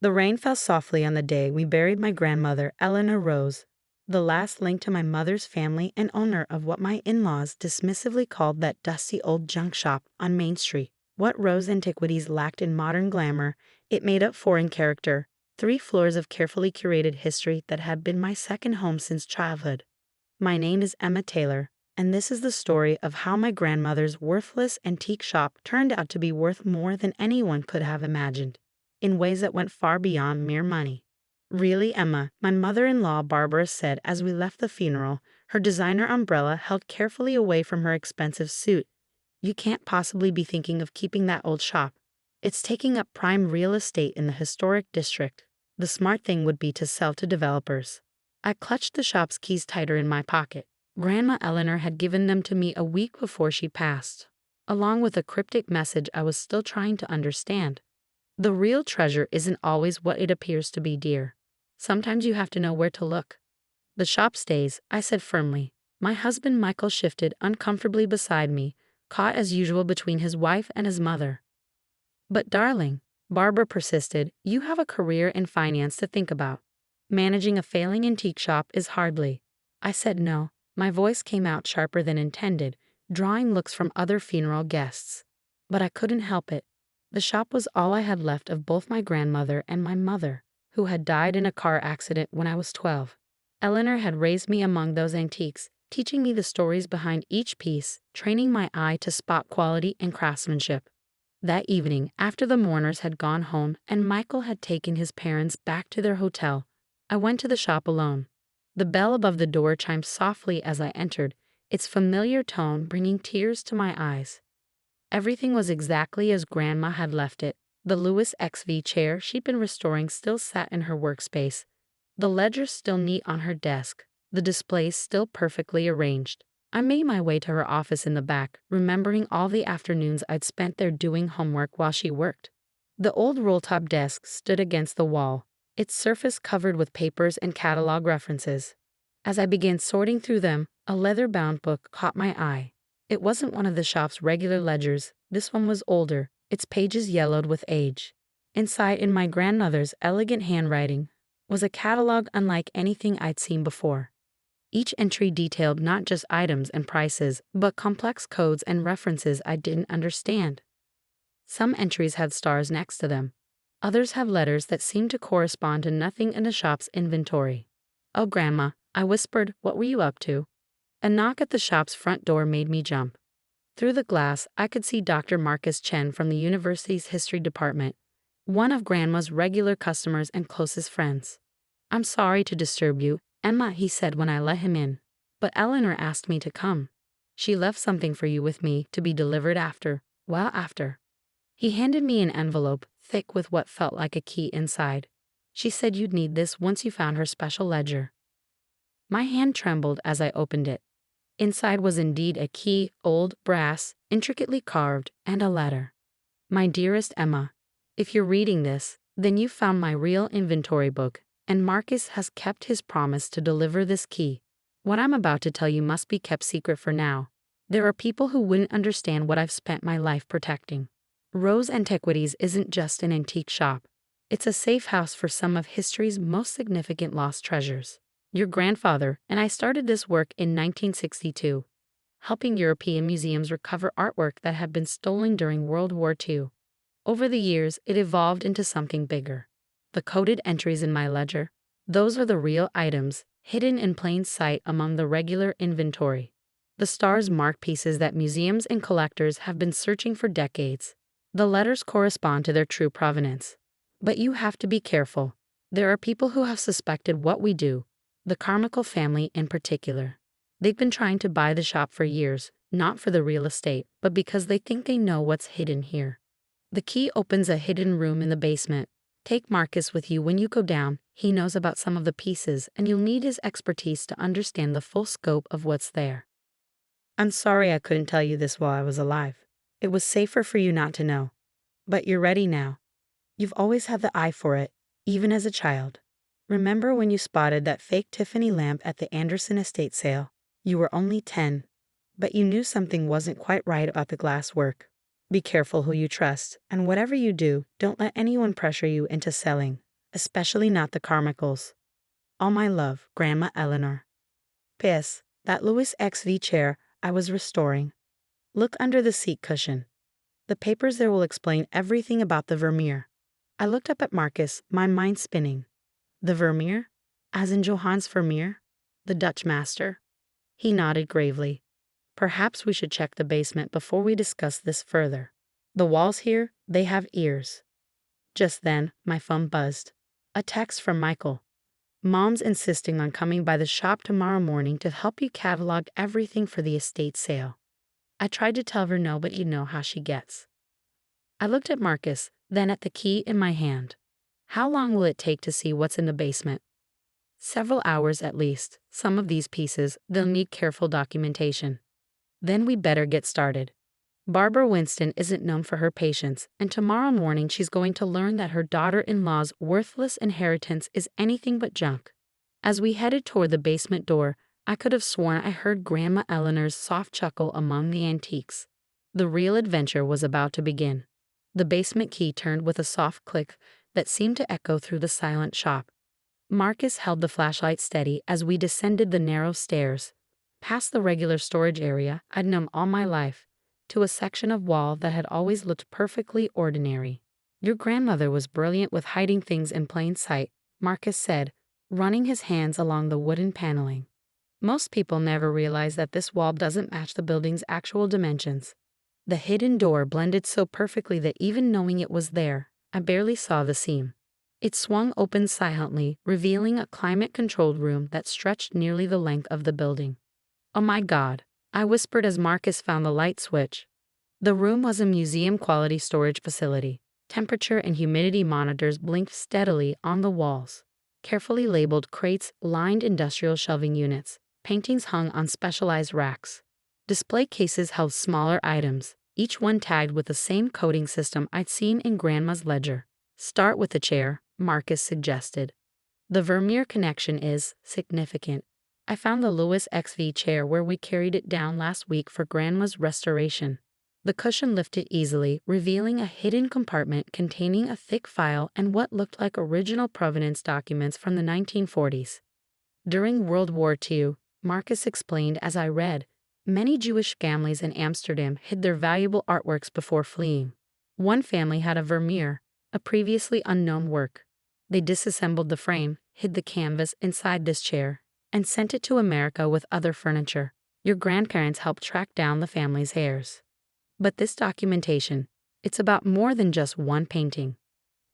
The rain fell softly on the day we buried my grandmother, Eleanor Rose, the last link to my mother's family and owner of what my in-laws dismissively called that dusty old junk shop on Main Street. What Rose Antiquities lacked in modern glamour, it made up for in character. 3 floors of carefully curated history that had been my second home since childhood. My name is Emma Taylor, and this is the story of how my grandmother's worthless antique shop turned out to be worth more than anyone could have imagined, in ways that went far beyond mere money. Really, Emma, my mother-in-law Barbara said as we left the funeral, her designer umbrella held carefully away from her expensive suit. You can't possibly be thinking of keeping that old shop. It's taking up prime real estate in the historic district. The smart thing would be to sell to developers. I clutched the shop's keys tighter in my pocket. Grandma Eleanor had given them to me a week before she passed, along with a cryptic message I was still trying to understand. The real treasure isn't always what it appears to be, dear. Sometimes you have to know where to look. The shop stays, I said firmly. My husband Michael shifted uncomfortably beside me, caught as usual between his wife and his mother. But darling, Barbara persisted, you have a career in finance to think about. Managing a failing antique shop is hardly. I said no. My voice came out sharper than intended, drawing looks from other funeral guests. But I couldn't help it. The shop was all I had left of both my grandmother and my mother, who had died in a car accident when I was 12. Eleanor had raised me among those antiques, teaching me the stories behind each piece, training my eye to spot quality and craftsmanship. That evening, after the mourners had gone home and Michael had taken his parents back to their hotel, I went to the shop alone. The bell above the door chimed softly as I entered, its familiar tone bringing tears to my eyes. Everything was exactly as Grandma had left it. The Louis XV chair she'd been restoring still sat in her workspace, the ledger still neat on her desk, the displays still perfectly arranged. I made my way to her office in the back, remembering all the afternoons I'd spent there doing homework while she worked. The old roll-top desk stood against the wall, its surface covered with papers and catalog references. As I began sorting through them, a leather-bound book caught my eye. It wasn't one of the shop's regular ledgers. This one was older, its pages yellowed with age. Inside, in my grandmother's elegant handwriting, was a catalog unlike anything I'd seen before. Each entry detailed not just items and prices, but complex codes and references I didn't understand. Some entries had stars next to them. Others have letters that seemed to correspond to nothing in the shop's inventory. "Oh, Grandma," I whispered, "what were you up to?" A knock at the shop's front door made me jump. Through the glass, I could see Dr. Marcus Chen from the university's history department, one of Grandma's regular customers and closest friends. "I'm sorry to disturb you, Emma," he said when I let him in. "But Eleanor asked me to come. She left something for you with me to be delivered after." He handed me an envelope, thick with what felt like a key inside. "She said you'd need this once you found her special ledger." My hand trembled as I opened it. Inside was indeed a key, old, brass, intricately carved, and a letter. "My dearest Emma, if you're reading this, then you've found my real inventory book, and Marcus has kept his promise to deliver this key. What I'm about to tell you must be kept secret for now. There are people who wouldn't understand what I've spent my life protecting. Rose Antiquities isn't just an antique shop. It's a safe house for some of history's most significant lost treasures. Your grandfather and I started this work in 1962, helping European museums recover artwork that had been stolen during World War II. Over the years, it evolved into something bigger. The coded entries in my ledger, those are the real items, hidden in plain sight among the regular inventory. The stars mark pieces that museums and collectors have been searching for decades. The letters correspond to their true provenance. But you have to be careful. There are people who have suspected what we do, the Carmichael family in particular. They've been trying to buy the shop for years, not for the real estate, but because they think they know what's hidden here. The key opens a hidden room in the basement. Take Marcus with you when you go down. He knows about some of the pieces, and you'll need his expertise to understand the full scope of what's there. I'm sorry I couldn't tell you this while I was alive. It was safer for you not to know. But you're ready now. You've always had the eye for it, even as a child. Remember when you spotted that fake Tiffany lamp at the Anderson estate sale? You were only 10, but you knew something wasn't quite right about the glass work. Be careful who you trust, and whatever you do, don't let anyone pressure you into selling. especially not the Carmichaels. All my love, Grandma Eleanor. P.S. That Louis XV chair I was restoring. Look under the seat cushion. The papers there will explain everything about the Vermeer. I looked up at Marcus, my mind spinning. The Vermeer? As in Johannes Vermeer? The Dutch master? He nodded gravely. Perhaps we should check the basement before we discuss this further. The walls here, they have ears. Just then, my phone buzzed. A text from Michael. Mom's insisting on coming by the shop tomorrow morning to help you catalog everything for the estate sale. I tried to tell her no, but you know how she gets. I looked at Marcus, then at the key in my hand. How long will it take to see what's in the basement? Several hours at least. Some of these pieces, they'll need careful documentation. Then we better get started. Barbara Winston isn't known for her patience, and tomorrow morning she's going to learn that her daughter-in-law's worthless inheritance is anything but junk. As we headed toward the basement door, I could have sworn I heard Grandma Eleanor's soft chuckle among the antiques. The real adventure was about to begin. The basement key turned with a soft click that seemed to echo through the silent shop. Marcus held the flashlight steady as we descended the narrow stairs, past the regular storage area I'd known all my life, to a section of wall that had always looked perfectly ordinary. Your grandmother was brilliant with hiding things in plain sight, Marcus said, running his hands along the wooden paneling. Most people never realize that this wall doesn't match the building's actual dimensions. The hidden door blended so perfectly that even knowing it was there, I barely saw the seam. It swung open silently, revealing a climate-controlled room that stretched nearly the length of the building. Oh my God, I whispered as Marcus found the light switch. The room was a museum-quality storage facility. Temperature and humidity monitors blinked steadily on the walls. Carefully labeled crates lined industrial shelving units. Paintings hung on specialized racks. Display cases held smaller items, each one tagged with the same coding system I'd seen in Grandma's ledger. Start with the chair, Marcus suggested. The Vermeer connection is significant. I found the Louis XV chair where we carried it down last week for Grandma's restoration. The cushion lifted easily, revealing a hidden compartment containing a thick file and what looked like original provenance documents from the 1940s. During World War II, Marcus explained as I read, many Jewish families in Amsterdam hid their valuable artworks before fleeing. One family had a Vermeer, a previously unknown work. They disassembled the frame, hid the canvas inside this chair, and sent it to America with other furniture. Your grandparents helped track down the family's heirs. But this documentation, it's about more than just one painting.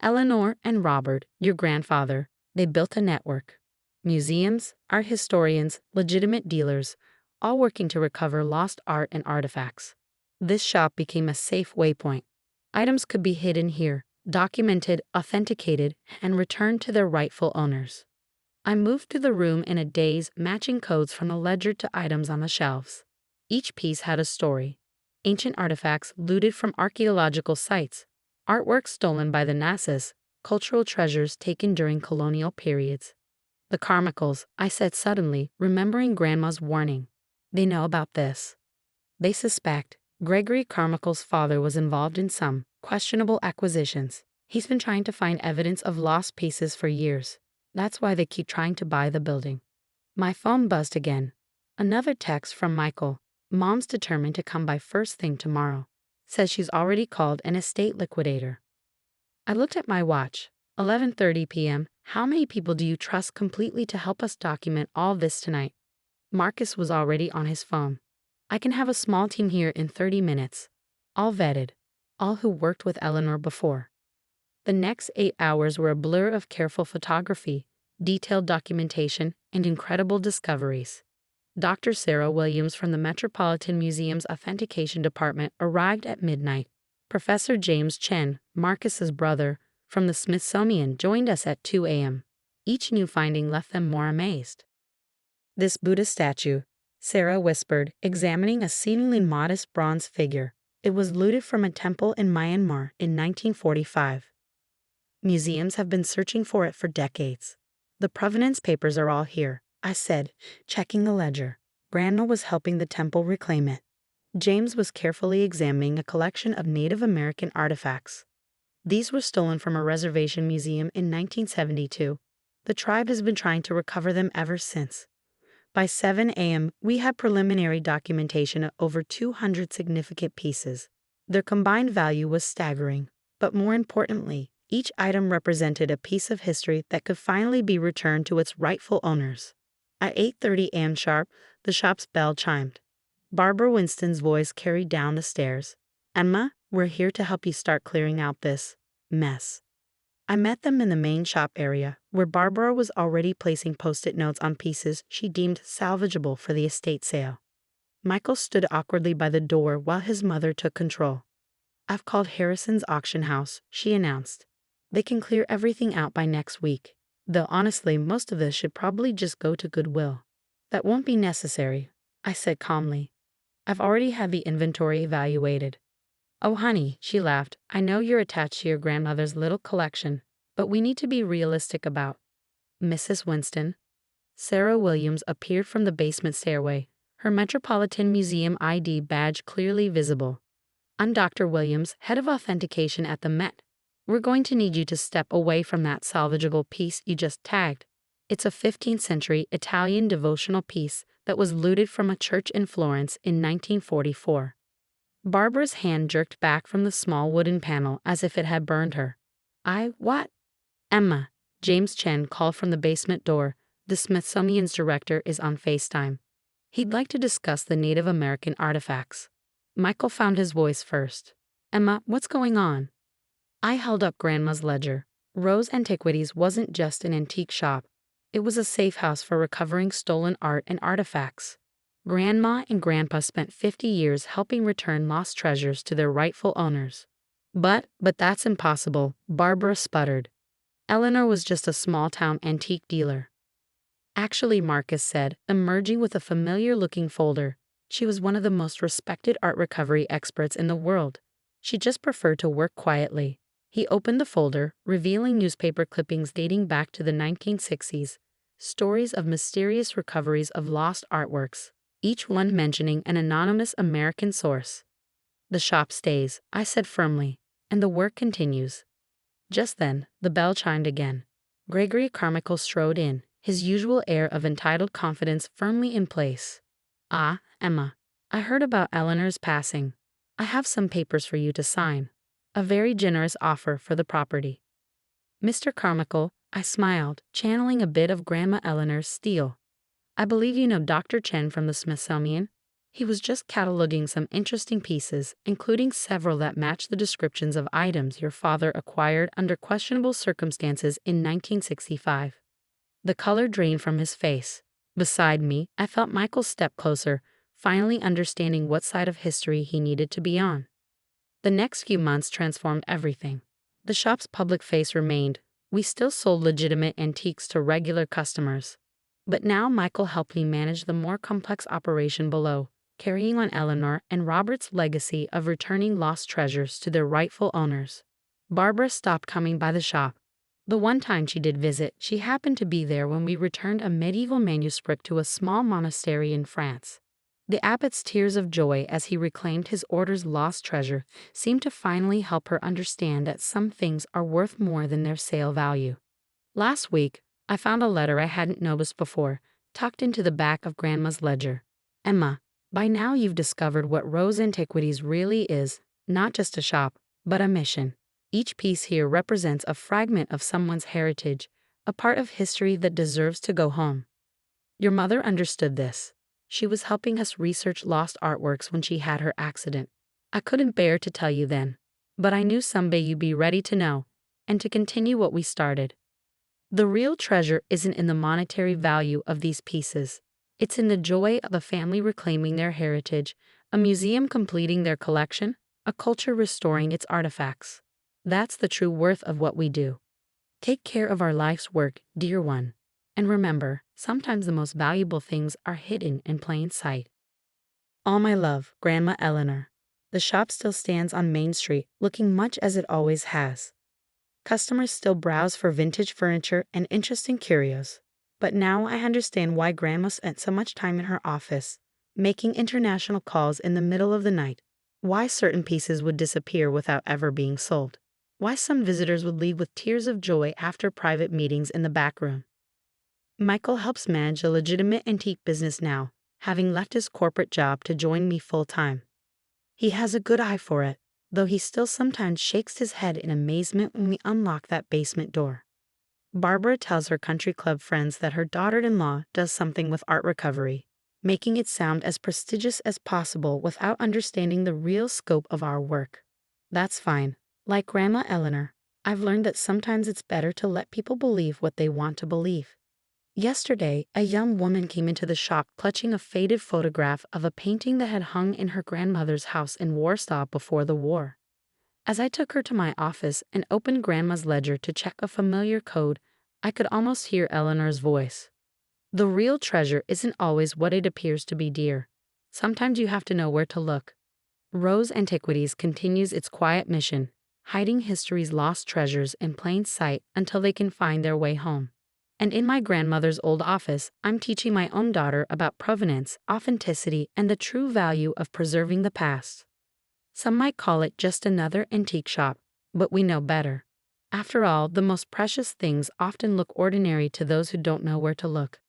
Eleanor and Robert, your grandfather, they built a network. Museums, art historians, legitimate dealers, all working to recover lost art and artifacts. This shop became a safe waypoint. Items could be hidden here, documented, authenticated, and returned to their rightful owners. I moved through the room in a daze, matching codes from the ledger to items on the shelves. Each piece had a story. Ancient artifacts looted from archaeological sites, artwork stolen by the Nazis, cultural treasures taken during colonial periods. The Carmichaels, I said suddenly, remembering Grandma's warning. They know about this. They suspect Gregory Carmichael's father was involved in some questionable acquisitions. He's been trying to find evidence of lost pieces for years. That's why they keep trying to buy the building. My phone buzzed again. Another text from Michael. Mom's determined to come by first thing tomorrow. Says she's already called an estate liquidator. I looked at my watch. 11:30 p.m. How many people do you trust completely to help us document all this tonight? Marcus was already on his phone. I can have a small team here in 30 minutes. All vetted. All who worked with Eleanor before. The next 8 hours were a blur of careful photography, detailed documentation, and incredible discoveries. Dr. Sarah Williams from the Metropolitan Museum's Authentication Department arrived at midnight. Professor James Chen, Marcus's brother, from the Smithsonian joined us at 2 a.m. Each new finding left them more amazed. This Buddha statue, Sarah whispered, examining a seemingly modest bronze figure. It was looted from a temple in Myanmar in 1945. Museums have been searching for it for decades. The provenance papers are all here, I said, checking the ledger. Grandma was helping the temple reclaim it. James was carefully examining a collection of Native American artifacts. These were stolen from a reservation museum in 1972. The tribe has been trying to recover them ever since. By 7 a.m., we had preliminary documentation of over 200 significant pieces. Their combined value was staggering, but more importantly, each item represented a piece of history that could finally be returned to its rightful owners. At 8:30 a.m. sharp, the shop's bell chimed. Barbara Winston's voice carried down the stairs. "Emma, we're here to help you start clearing out this mess." I met them in the main shop area, where Barbara was already placing post-it notes on pieces she deemed salvageable for the estate sale. Michael stood awkwardly by the door while his mother took control. "I've called Harrison's auction house," she announced. "They can clear everything out by next week. Though honestly, most of this should probably just go to Goodwill." "That won't be necessary," I said calmly. "I've already had the inventory evaluated." "Oh, honey," she laughed, "I know you're attached to your grandmother's little collection, but we need to be realistic about Mrs. Winston." Sarah Williams appeared from the basement stairway, her Metropolitan Museum ID badge clearly visible. "I'm Dr. Williams, head of authentication at the Met. We're going to need you to step away from that salvageable piece you just tagged. It's a 15th century Italian devotional piece that was looted from a church in Florence in 1944. Barbara's hand jerked back from the small wooden panel as if it had burned her. What? "Emma," James Chen called from the basement door. "The Smithsonian's director is on FaceTime. He'd like to discuss the Native American artifacts." Michael found his voice first. "Emma, what's going on?" I held up Grandma's ledger. Rose Antiquities wasn't just an antique shop. It was a safe house for recovering stolen art and artifacts. Grandma and Grandpa spent 50 years helping return lost treasures to their rightful owners. But that's impossible," Barbara sputtered. "Eleanor was just a small-town antique dealer." "Actually," Marcus said, emerging with a familiar-looking folder, "she was one of the most respected art recovery experts in the world. She just preferred to work quietly." He opened the folder, revealing newspaper clippings dating back to the 1960s, stories of mysterious recoveries of lost artworks, each one mentioning an anonymous American source. "The shop stays," I said firmly, "and the work continues." Just then, the bell chimed again. Gregory Carmichael strode in, his usual air of entitled confidence firmly in place. "Ah, Emma, I heard about Eleanor's passing. I have some papers for you to sign. A very generous offer for the property." "Mr. Carmichael," I smiled, channeling a bit of Grandma Eleanor's steel. "I believe you know Dr. Chen from the Smithsonian. He was just cataloging some interesting pieces, including several that match the descriptions of items your father acquired under questionable circumstances in 1965. The color drained from his face. Beside me, I felt Michael step closer, finally understanding what side of history he needed to be on. The next few months transformed everything. The shop's public face remained. We still sold legitimate antiques to regular customers. But now Michael helped me manage the more complex operation below, carrying on Eleanor and Robert's legacy of returning lost treasures to their rightful owners. Barbara stopped coming by the shop. The one time she did visit, she happened to be there when we returned a medieval manuscript to a small monastery in France. The abbot's tears of joy as he reclaimed his order's lost treasure seemed to finally help her understand that some things are worth more than their sale value. Last week, I found a letter I hadn't noticed before, tucked into the back of Grandma's ledger. "Emma, by now you've discovered what Rose Antiquities really is, not just a shop, but a mission. Each piece here represents a fragment of someone's heritage, a part of history that deserves to go home." Your mother understood this. She was helping us research lost artworks when she had her accident. I couldn't bear to tell you then, but I knew someday you'd be ready to know, and to continue what we started. The real treasure isn't in the monetary value of these pieces. It's in the joy of a family reclaiming their heritage, a museum completing their collection, a culture restoring its artifacts. That's the true worth of what we do. Take care of our life's work, dear one. And remember, sometimes the most valuable things are hidden in plain sight. All my love, Grandma Eleanor. The shop still stands on Main Street, looking much as it always has. Customers still browse for vintage furniture and interesting curios. But now I understand why Grandma spent so much time in her office, making international calls in the middle of the night, why certain pieces would disappear without ever being sold, Why some visitors would leave with tears of joy after private meetings in the back room. Michael helps manage a legitimate antique business now, having left his corporate job to join me full-time. He has a good eye for it, though he still sometimes shakes his head in amazement when we unlock that basement door. Barbara tells her country club friends that her daughter-in-law does something with art recovery, making it sound as prestigious as possible without understanding the real scope of our work. That's fine. Like Grandma Eleanor, I've learned that sometimes it's better to let people believe what they want to believe. Yesterday, a young woman came into the shop clutching a faded photograph of a painting that had hung in her grandmother's house in Warsaw before the war. As I took her to my office and opened Grandma's ledger to check a familiar code, I could almost hear Eleanor's voice. The real treasure isn't always what it appears to be, dear. Sometimes you have to know where to look. Rose Antiquities continues its quiet mission, hiding history's lost treasures in plain sight until they can find their way home. And in my grandmother's old office, I'm teaching my own daughter about provenance, authenticity, and the true value of preserving the past. Some might call it just another antique shop, but we know better. After all, the most precious things often look ordinary to those who don't know where to look.